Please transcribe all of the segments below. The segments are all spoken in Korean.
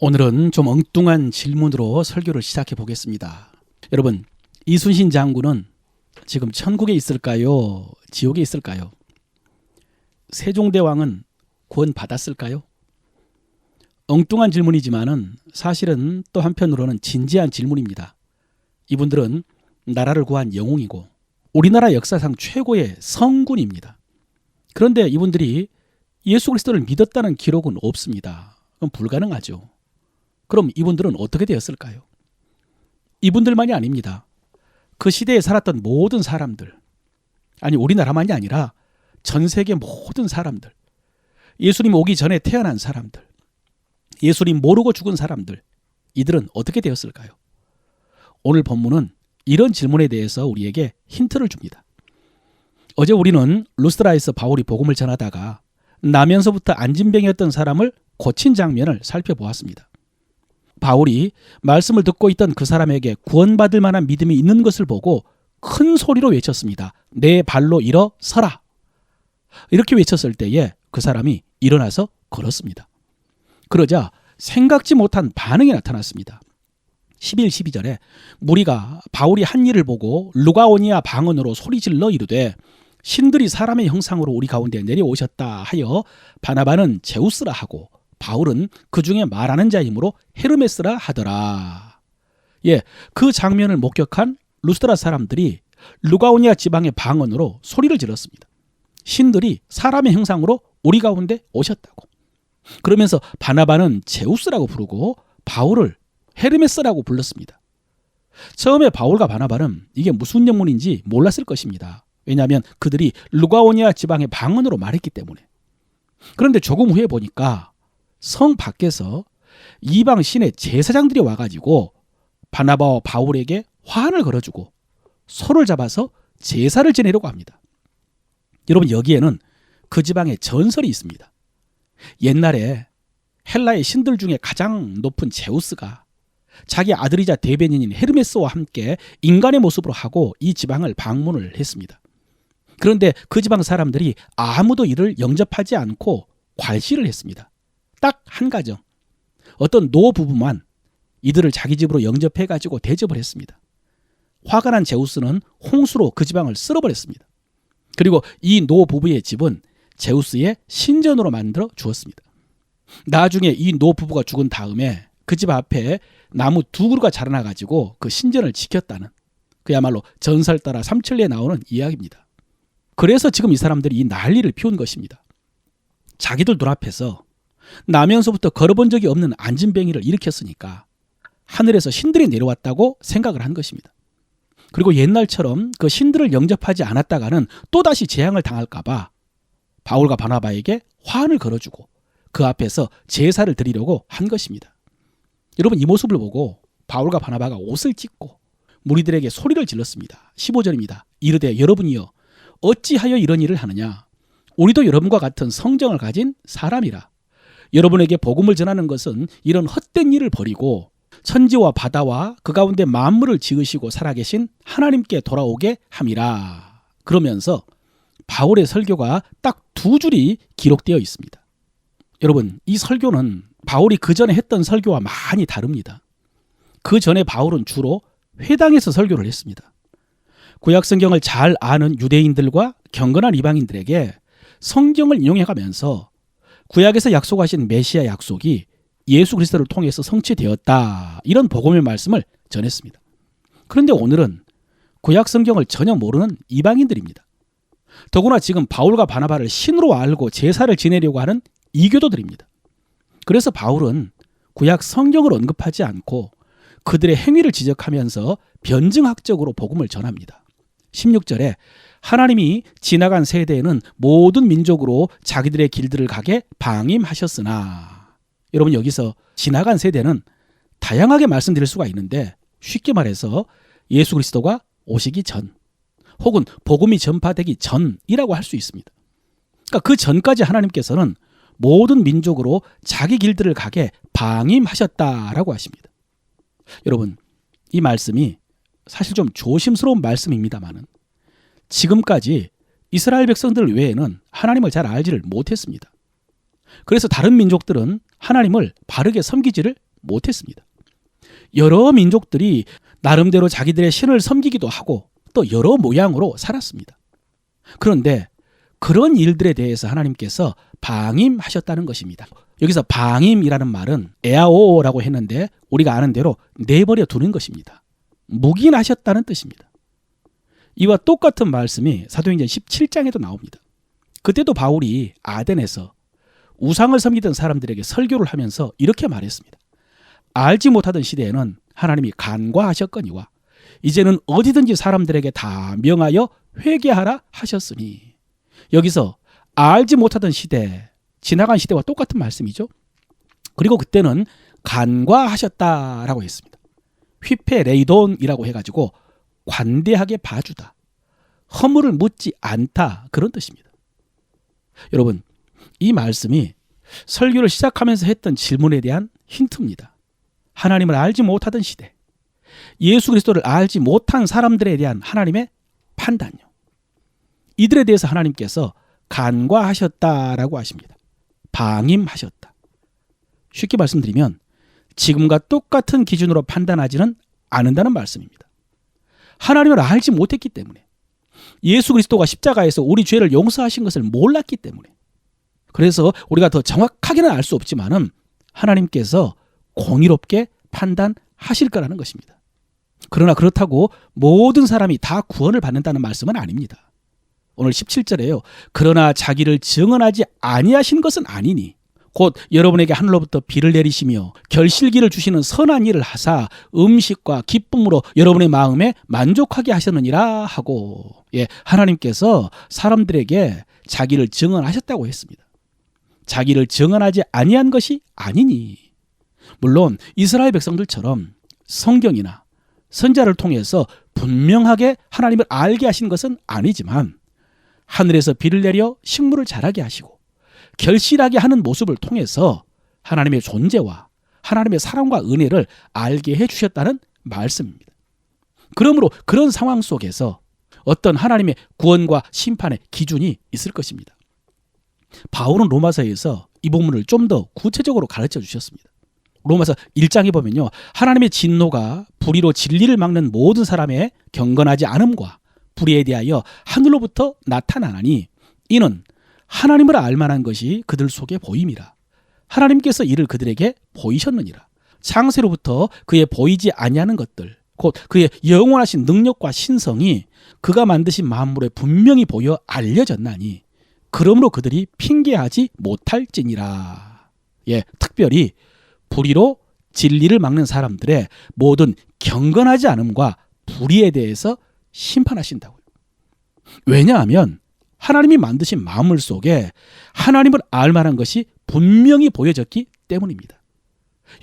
오늘은 좀 엉뚱한 질문으로 설교를 시작해 보겠습니다. 여러분, 이순신 장군은 지금 천국에 있을까요? 지옥에 있을까요? 세종대왕은 구원 받았을까요? 엉뚱한 질문이지만은 사실은 또 한편으로는 진지한 질문입니다. 이분들은 나라를 구한 영웅이고 우리나라 역사상 최고의 성군입니다. 그런데 이분들이 예수 그리스도를 믿었다는 기록은 없습니다. 그럼 불가능하죠. 그럼 이분들은 어떻게 되었을까요? 이분들만이 아닙니다. 그 시대에 살았던 모든 사람들, 아니 우리나라만이 아니라 전 세계 모든 사람들, 예수님 오기 전에 태어난 사람들, 예수님 모르고 죽은 사람들, 이들은 어떻게 되었을까요? 오늘 본문은 이런 질문에 대해서 우리에게 힌트를 줍니다. 어제 우리는 루스드라에서 바울이 복음을 전하다가 나면서부터 안진병이었던 사람을 고친 장면을 살펴보았습니다. 바울이 말씀을 듣고 있던 그 사람에게 구원받을 만한 믿음이 있는 것을 보고 큰 소리로 외쳤습니다. 내 발로 일어 서라. 이렇게 외쳤을 때에 그 사람이 일어나서 걸었습니다. 그러자 생각지 못한 반응이 나타났습니다. 11, 12절에 무리가 바울이 한 일을 보고 루가오니아 방언으로 소리질러 이르되 신들이 사람의 형상으로 우리 가운데 내려오셨다 하여 바나바는 제우스라 하고 바울은 그 중에 말하는 자이므로 헤르메스라 하더라. 그 장면을 목격한 루스드라 사람들이 루가오니아 지방의 방언으로 소리를 질렀습니다. 신들이 사람의 형상으로 우리 가운데 오셨다고. 그러면서 바나바는 제우스라고 부르고 바울을 헤르메스라고 불렀습니다. 처음에 바울과 바나바는 이게 무슨 영문인지 몰랐을 것입니다. 왜냐하면 그들이 루가오니아 지방의 방언으로 말했기 때문에. 그런데 조금 후에 보니까 성 밖에서 이방 신의 제사장들이 와가지고 바나바와 바울에게 화환을 걸어주고 소를 잡아서 제사를 지내려고 합니다. 여러분, 여기에는 그 지방의 전설이 있습니다. 옛날에 헬라의 신들 중에 가장 높은 제우스가 자기 아들이자 대변인인 헤르메스와 함께 인간의 모습으로 하고 이 지방을 방문을 했습니다. 그런데 그 지방 사람들이 아무도 이를 영접하지 않고 괄시를 했습니다. 딱 한 가정, 어떤 노부부만 이들을 자기 집으로 영접해가지고 대접을 했습니다. 화가 난 제우스는 홍수로 그 지방을 쓸어버렸습니다. 그리고 이 노부부의 집은 제우스의 신전으로 만들어 주었습니다. 나중에 이 노부부가 죽은 다음에 그 집 앞에 나무 두 그루가 자라나가지고 그 신전을 지켰다는, 그야말로 전설 따라 삼천리에 나오는 이야기입니다. 그래서 지금 이 사람들이 이 난리를 피운 것입니다. 자기들 눈앞에서 나면서부터 걸어본 적이 없는 안진뱅이를 일으켰으니까 하늘에서 신들이 내려왔다고 생각을 한 것입니다. 그리고 옛날처럼 그 신들을 영접하지 않았다가는 또다시 재앙을 당할까 봐 바울과 바나바에게 화환을 걸어주고 그 앞에서 제사를 드리려고 한 것입니다. 여러분, 이 모습을 보고 바울과 바나바가 옷을 찢고 무리들에게 소리를 질렀습니다. 15절입니다. 이르되 여러분이여 어찌하여 이런 일을 하느냐? 우리도 여러분과 같은 성정을 가진 사람이라. 여러분에게 복음을 전하는 것은 이런 헛된 일을 버리고 천지와 바다와 그 가운데 만물을 지으시고 살아계신 하나님께 돌아오게 함이라. 그러면서 바울의 설교가 딱 두 줄이 기록되어 있습니다. 여러분, 이 설교는 바울이 그 전에 했던 설교와 많이 다릅니다. 그 전에 바울은 주로 회당에서 설교를 했습니다. 구약 성경을 잘 아는 유대인들과 경건한 이방인들에게 성경을 인용해가면서 구약에서 약속하신 메시아 약속이 예수 그리스도를 통해서 성취되었다, 이런 복음의 말씀을 전했습니다. 그런데 오늘은 구약 성경을 전혀 모르는 이방인들입니다. 더구나 지금 바울과 바나바를 신으로 알고 제사를 지내려고 하는 이교도들입니다. 그래서 바울은 구약 성경을 언급하지 않고 그들의 행위를 지적하면서 변증학적으로 복음을 전합니다. 16절에 하나님이 지나간 세대에는 모든 민족으로 자기들의 길들을 가게 방임하셨으나, 여러분, 여기서 지나간 세대는 다양하게 말씀드릴 수가 있는데 쉽게 말해서 예수 그리스도가 오시기 전 혹은 복음이 전파되기 전이라고 할 수 있습니다. 그러니까 그 전까지 하나님께서는 모든 민족으로 자기 길들을 가게 방임하셨다라고 하십니다. 여러분, 이 말씀이 사실 좀 조심스러운 말씀입니다만은 지금까지 이스라엘 백성들 외에는 하나님을 잘 알지를 못했습니다. 그래서 다른 민족들은 하나님을 바르게 섬기지를 못했습니다. 여러 민족들이 나름대로 자기들의 신을 섬기기도 하고 또 여러 모양으로 살았습니다. 그런데 그런 일들에 대해서 하나님께서 방임하셨다는 것입니다. 여기서 방임이라는 말은 에아오라고 했는데 우리가 아는 대로 내버려 두는 것입니다. 묵인하셨다는 뜻입니다. 이와 똑같은 말씀이 사도행전 17장에도 나옵니다. 그때도 바울이 아덴에서 우상을 섬기던 사람들에게 설교를 하면서 이렇게 말했습니다. 알지 못하던 시대에는 하나님이 간과하셨거니와 이제는 어디든지 사람들에게 다 명하여 회개하라 하셨으니. 여기서 알지 못하던 시대, 지나간 시대와 똑같은 말씀이죠. 그리고 그때는 간과하셨다라고 했습니다. 휘페레이돈이라고 해가지고 관대하게 봐주다, 허물을 묻지 않다, 그런 뜻입니다. 여러분, 이 말씀이 설교를 시작하면서 했던 질문에 대한 힌트입니다. 하나님을 알지 못하던 시대, 예수 그리스도를 알지 못한 사람들에 대한 하나님의 판단요. 이들에 대해서 하나님께서 간과하셨다라고 하십니다. 방임하셨다. 쉽게 말씀드리면 지금과 똑같은 기준으로 판단하지는 않는다는 말씀입니다. 하나님을 알지 못했기 때문에, 예수 그리스도가 십자가에서 우리 죄를 용서하신 것을 몰랐기 때문에, 그래서 우리가 더 정확하게는 알 수 없지만은 하나님께서 공의롭게 판단하실 거라는 것입니다. 그러나 그렇다고 모든 사람이 다 구원을 받는다는 말씀은 아닙니다. 오늘 17절에요. 그러나 자기를 증언하지 아니하신 것은 아니니 곧 여러분에게 하늘로부터 비를 내리시며 결실기를 주시는 선한 일을 하사 음식과 기쁨으로 여러분의 마음에 만족하게 하셨느니라 하고, 하나님께서 사람들에게 자기를 증언하셨다고 했습니다. 자기를 증언하지 아니한 것이 아니니. 물론 이스라엘 백성들처럼 성경이나 선자를 통해서 분명하게 하나님을 알게 하신 것은 아니지만 하늘에서 비를 내려 식물을 자라게 하시고 결실하게 하는 모습을 통해서 하나님의 존재와 하나님의 사랑과 은혜를 알게 해주셨다는 말씀입니다. 그러므로 그런 상황 속에서 어떤 하나님의 구원과 심판의 기준이 있을 것입니다. 바울은 로마서에서 이 부분을 좀 더 구체적으로 가르쳐 주셨습니다. 로마서 1장에 보면요, 하나님의 진노가 불의로 진리를 막는 모든 사람의 경건하지 않음과 불의에 대하여 하늘로부터 나타나나니 이는 하나님을 알만한 것이 그들 속에 보임이라. 하나님께서 이를 그들에게 보이셨느니라. 창세로부터 그의 보이지 아니하는 것들, 곧 그의 영원하신 능력과 신성이 그가 만드신 만물에 분명히 보여 알려졌나니 그러므로 그들이 핑계하지 못할지니라. 특별히 불의로 진리를 막는 사람들의 모든 경건하지 않음과 불의에 대해서 심판하신다고요. 왜냐하면 하나님이 만드신 만물 속에 하나님을 알 만한 것이 분명히 보여졌기 때문입니다.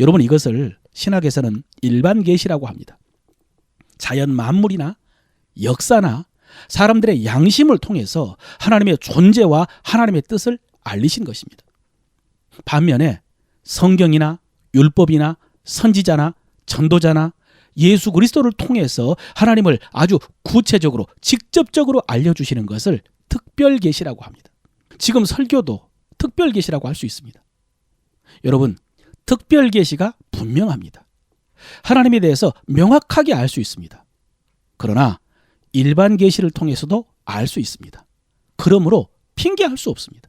여러분, 이것을 신학에서는 일반 계시라고 합니다. 자연 만물이나 역사나 사람들의 양심을 통해서 하나님의 존재와 하나님의 뜻을 알리신 것입니다. 반면에 성경이나 율법이나 선지자나 전도자나 예수 그리스도를 통해서 하나님을 아주 구체적으로 직접적으로 알려주시는 것을 특별 계시라고 합니다. 지금 설교도 특별 계시라고 할 수 있습니다. 여러분, 특별 계시가 분명합니다. 하나님에 대해서 명확하게 알 수 있습니다. 그러나 일반 계시를 통해서도 알 수 있습니다. 그러므로 핑계할 수 없습니다.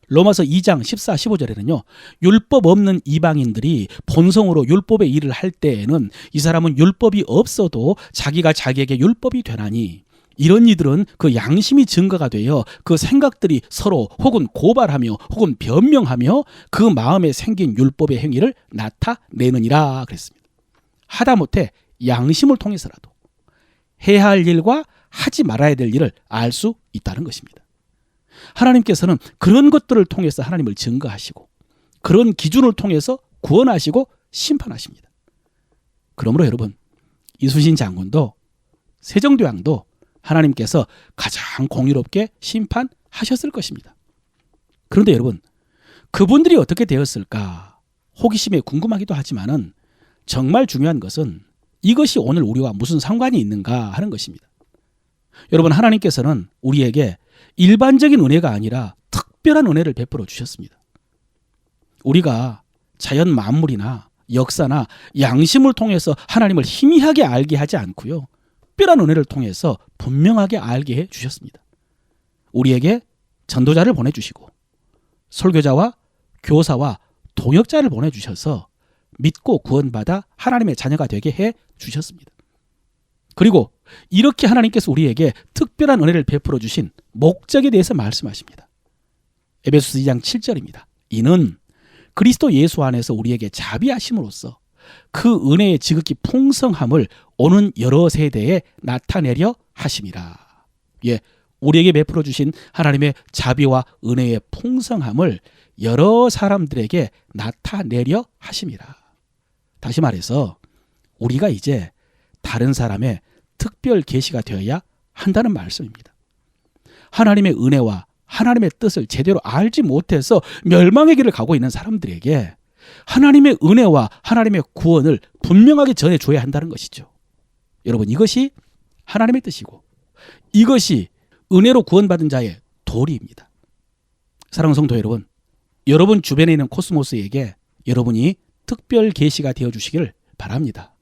로마서 2장 14, 15절에는요. 율법 없는 이방인들이 본성으로 율법의 일을 할 때에는 이 사람은 율법이 없어도 자기가 자기에게 율법이 되나니 이런 이들은 그 양심이 증거가 되어 그 생각들이 서로 혹은 고발하며 혹은 변명하며 그 마음에 생긴 율법의 행위를 나타내느니라 그랬습니다. 하다못해 양심을 통해서라도 해야 할 일과 하지 말아야 될 일을 알 수 있다는 것입니다. 하나님께서는 그런 것들을 통해서 하나님을 증거하시고 그런 기준을 통해서 구원하시고 심판하십니다. 그러므로 여러분, 이순신 장군도 세종대왕도 하나님께서 가장 공의롭게 심판하셨을 것입니다. 그런데 여러분, 그분들이 어떻게 되었을까 호기심에 궁금하기도 하지만은 정말 중요한 것은 이것이 오늘 우리와 무슨 상관이 있는가 하는 것입니다. 여러분, 하나님께서는 우리에게 일반적인 은혜가 아니라 특별한 은혜를 베풀어 주셨습니다. 우리가 자연 만물이나 역사나 양심을 통해서 하나님을 희미하게 알게 하지 않고요. 특별한 은혜를 통해서 분명하게 알게 해 주셨습니다. 우리에게 전도자를 보내주시고 설교자와 교사와 동역자를 보내주셔서 믿고 구원받아 하나님의 자녀가 되게 해 주셨습니다. 그리고 이렇게 하나님께서 우리에게 특별한 은혜를 베풀어 주신 목적에 대해서 말씀하십니다. 에베소서 2장 7절입니다. 이는 그리스도 예수 안에서 우리에게 자비하심으로써 그 은혜의 지극히 풍성함을 오는 여러 세대에 나타내려 하심이라. 예, 우리에게 베풀어 주신 하나님의 자비와 은혜의 풍성함을 여러 사람들에게 나타내려 하심이라. 다시 말해서 우리가 이제 다른 사람의 특별 계시가 되어야 한다는 말씀입니다. 하나님의 은혜와 하나님의 뜻을 제대로 알지 못해서 멸망의 길을 가고 있는 사람들에게 하나님의 은혜와 하나님의 구원을 분명하게 전해줘야 한다는 것이죠. 여러분, 이것이 하나님의 뜻이고 이것이 은혜로 구원받은 자의 도리입니다. 사랑하는 성도 여러분, 여러분 주변에 있는 코스모스에게 여러분이 특별 계시가 되어주시기를 바랍니다.